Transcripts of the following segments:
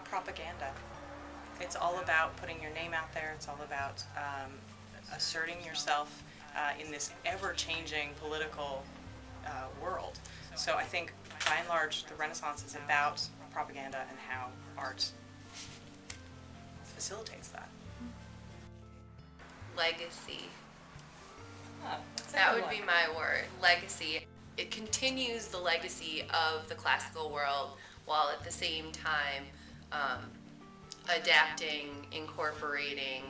propaganda. It's all about putting your name out there. It's all about asserting yourself in this ever-changing political world. So I think, by and large, the Renaissance is about propaganda and how art facilitates that. Legacy. Oh, That would be my word. Legacy. It continues the legacy of the classical world while at the same time adapting, incorporating,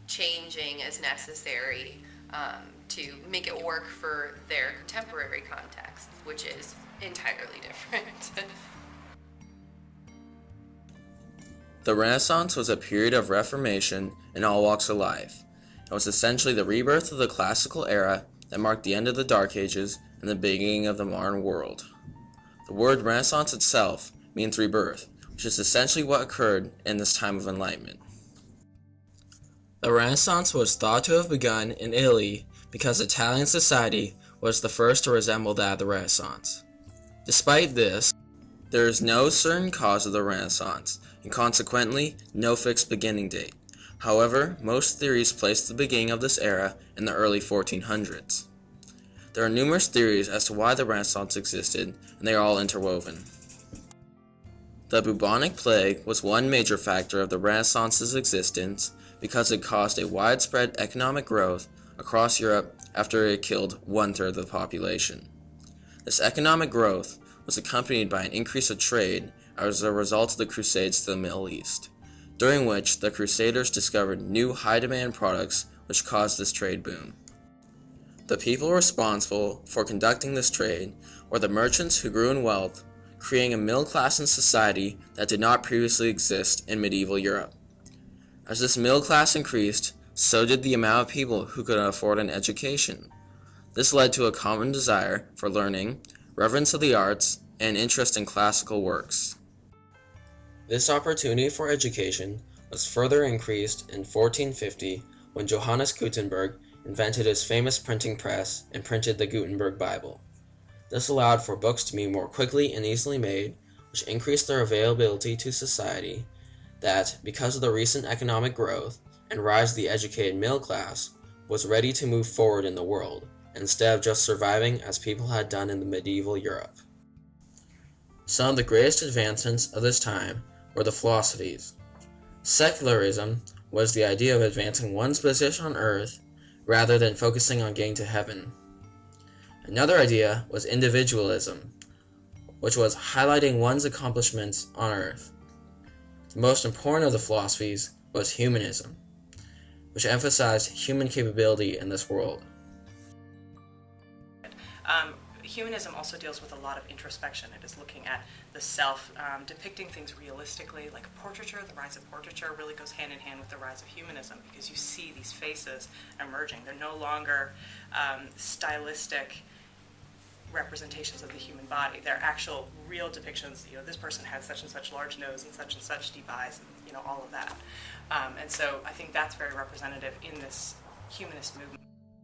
changing as necessary to make it work for their contemporary context, which is entirely different. The Renaissance was a period of reformation in all walks of life. It was essentially the rebirth of the classical era that marked the end of the Dark Ages and the beginning of the modern world. The word Renaissance itself means rebirth, which is essentially what occurred in this time of enlightenment. The Renaissance was thought to have begun in Italy because Italian society was the first to resemble that of the Renaissance. Despite this, there is no certain cause of the Renaissance, and consequently, no fixed beginning date. However, most theories place the beginning of this era in the early 1400s. There are numerous theories as to why the Renaissance existed, and they are all interwoven. The bubonic plague was one major factor of the Renaissance's existence because it caused a widespread economic growth across Europe after it killed 1/3 of the population. This economic growth was accompanied by an increase of trade as a result of the Crusades to the Middle East, during which the Crusaders discovered new high-demand products which caused this trade boom. The people responsible for conducting this trade were the merchants who grew in wealth, creating a middle class in society that did not previously exist in medieval Europe. As this middle class increased, so did the amount of people who could afford an education. This led to a common desire for learning, reverence of the arts, and interest in classical works. This opportunity for education was further increased in 1450 when Johannes Gutenberg invented his famous printing press and printed the Gutenberg Bible. This allowed for books to be more quickly and easily made, which increased their availability to society that, because of the recent economic growth and rise of the educated middle class, was ready to move forward in the world, instead of just surviving as people had done in the medieval Europe. Some of the greatest advancements of this time were the philosophies. Secularism was the idea of advancing one's position on earth rather than focusing on getting to heaven. Another idea was individualism, which was highlighting one's accomplishments on earth. The most important of the philosophies was humanism, which emphasized human capability in this world. Humanism also deals with a lot of introspection. It is looking at the self, depicting things realistically, like portraiture. The rise of portraiture really goes hand in hand with the rise of humanism because you see these faces emerging. They're no longer stylistic representations of the human body. They're actual, real depictions. This person had such and such large nose and such deep eyes, and all of that. And so I think that's very representative in this humanist movement.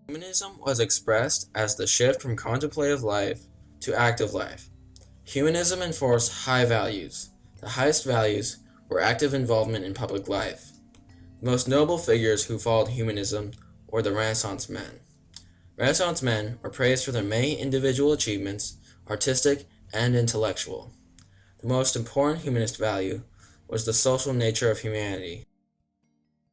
Humanism was expressed as the shift from contemplative life to active life. Humanism enforced high values. The highest values were active involvement in public life. The most notable figures who followed humanism were the Renaissance men. Renaissance men were praised for their many individual achievements, artistic and intellectual. The most important humanist value was the social nature of humanity.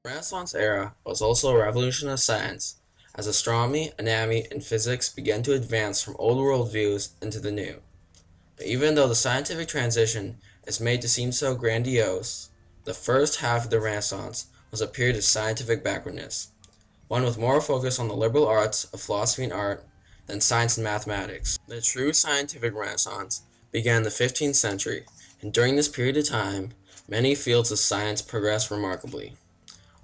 The Renaissance era was also a revolution of science, as astronomy, anatomy, and physics began to advance from old world views into the new. But even though the scientific transition is made to seem so grandiose, the first half of the Renaissance was a period of scientific backwardness, one with more focus on the liberal arts of philosophy and art than science and mathematics. The true scientific Renaissance began in the 15th century, and during this period of time, many fields of science progressed remarkably.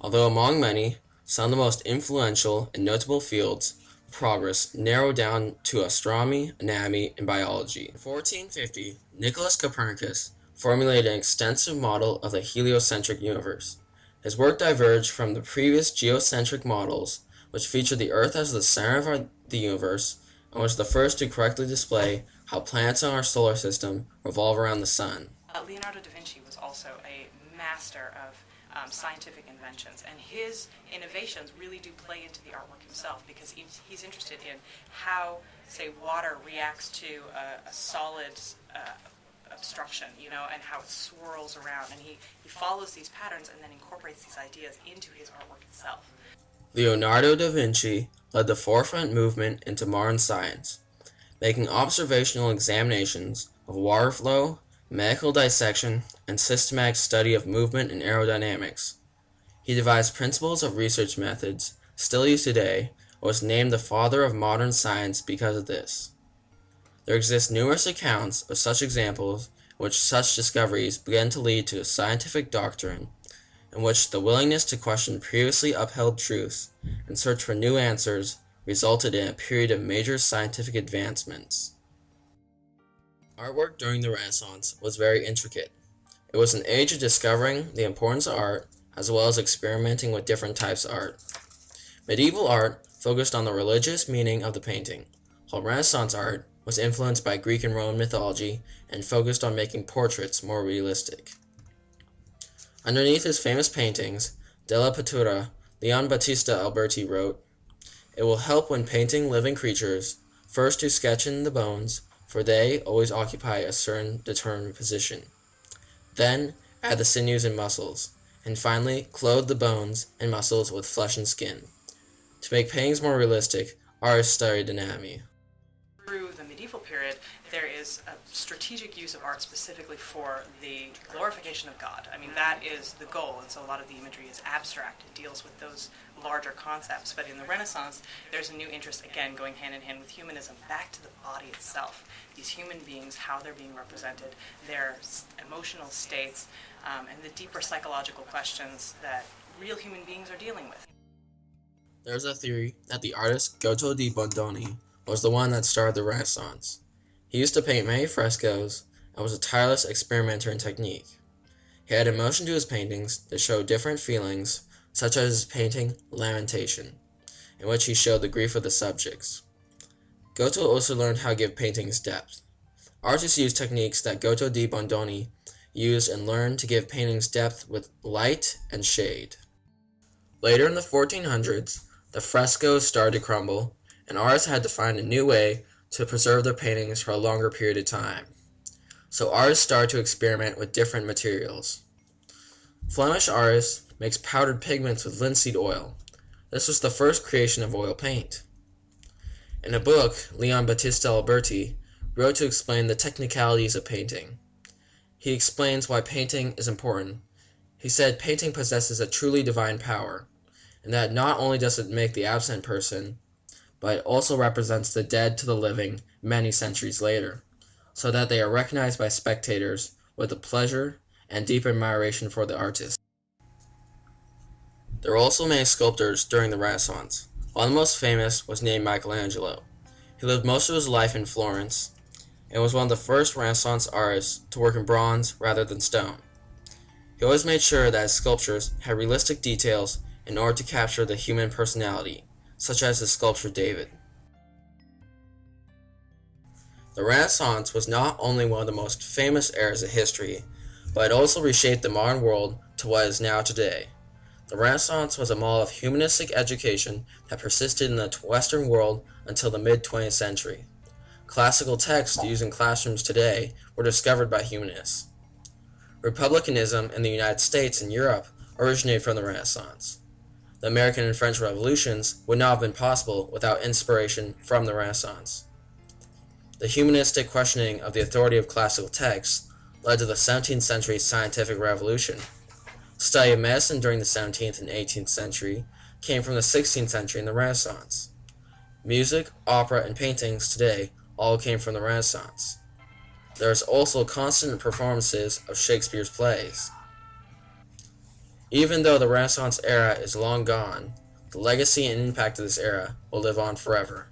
Although among many, some of the most influential and notable fields of progress narrowed down to astronomy, anatomy, and biology. In 1450, Nicholas Copernicus formulated an extensive model of the heliocentric universe. His work diverged from the previous geocentric models, which featured the Earth as the center of the universe, and was the first to correctly display how planets in our solar system revolve around the Sun. Leonardo da Vinci was also a master of scientific inventions, and his innovations really do play into the artwork himself, because he's interested in how, say, water reacts to a solid obstruction, and how it swirls around, and he follows these patterns and then incorporates these ideas into his artwork itself. Leonardo da Vinci led the forefront movement into modern science, making observational examinations of water flow, medical dissection, and systematic study of movement and aerodynamics. He devised principles of research methods still used today, and was named the father of modern science because of this. There exist numerous accounts of such examples in which such discoveries began to lead to a scientific doctrine, in which the willingness to question previously upheld truths and search for new answers resulted in a period of major scientific advancements. Artwork during the Renaissance was very intricate. It was an age of discovering the importance of art, as well as experimenting with different types of art. Medieval art focused on the religious meaning of the painting, while Renaissance art was influenced by Greek and Roman mythology and focused on making portraits more realistic. Underneath his famous paintings, Della Pittura, Leon Battista Alberti wrote, "It will help when painting living creatures, first to sketch in the bones, for they always occupy a certain determined position. Then add the sinews and muscles, and finally clothe the bones and muscles with flesh and skin. To make paintings more realistic, artists studied anatomy." Through the medieval period, there is a strategic use of art specifically for the glorification of God. I mean, that is the goal, and so a lot of the imagery is abstract. It deals with those larger concepts. But in the Renaissance, there's a new interest, again, going hand in hand with humanism, back to the body itself. These human beings, how they're being represented, their emotional states, and the deeper psychological questions that real human beings are dealing with. There's a theory that the artist Goto di Bondone was the one that started the Renaissance. He used to paint many frescoes and was a tireless experimenter in technique. He had emotion to his paintings that showed different feelings, such as his painting Lamentation, in which he showed the grief of the subjects. Goto also learned how to give paintings depth. Artists used techniques that Goto di Bondone used and learned to give paintings depth with light and shade. Later in the 1400s, the frescoes started to crumble, and artists had to find a new way to preserve their paintings for a longer period of time. So artists started to experiment with different materials. Flemish artist makes powdered pigments with linseed oil. This was the first creation of oil paint. In a book, Leon Battista Alberti wrote to explain the technicalities of painting. He explains why painting is important. He said painting possesses a truly divine power, and that not only does it make the absent person, but it also represents the dead to the living many centuries later, so that they are recognized by spectators with a pleasure and deep admiration for the artist. There were also many sculptors during the Renaissance. One of the most famous was named Michelangelo. He lived most of his life in Florence, and was one of the first Renaissance artists to work in bronze rather than stone. He always made sure that his sculptures had realistic details in order to capture the human personality, such as his sculpture David. The Renaissance was not only one of the most famous eras of history, but it also reshaped the modern world to what it is now today. The Renaissance was a model of humanistic education that persisted in the Western world until the mid-20th century. Classical texts used in classrooms today were discovered by humanists. Republicanism in the United States and Europe originated from the Renaissance. The American and French revolutions would not have been possible without inspiration from the Renaissance. The humanistic questioning of the authority of classical texts led to the 17th century scientific revolution. Study of medicine during the 17th and 18th century came from the 16th century and the Renaissance. Music, opera, and paintings today all came from the Renaissance. There is also constant performances of Shakespeare's plays. Even though the Renaissance era is long gone, the legacy and impact of this era will live on forever.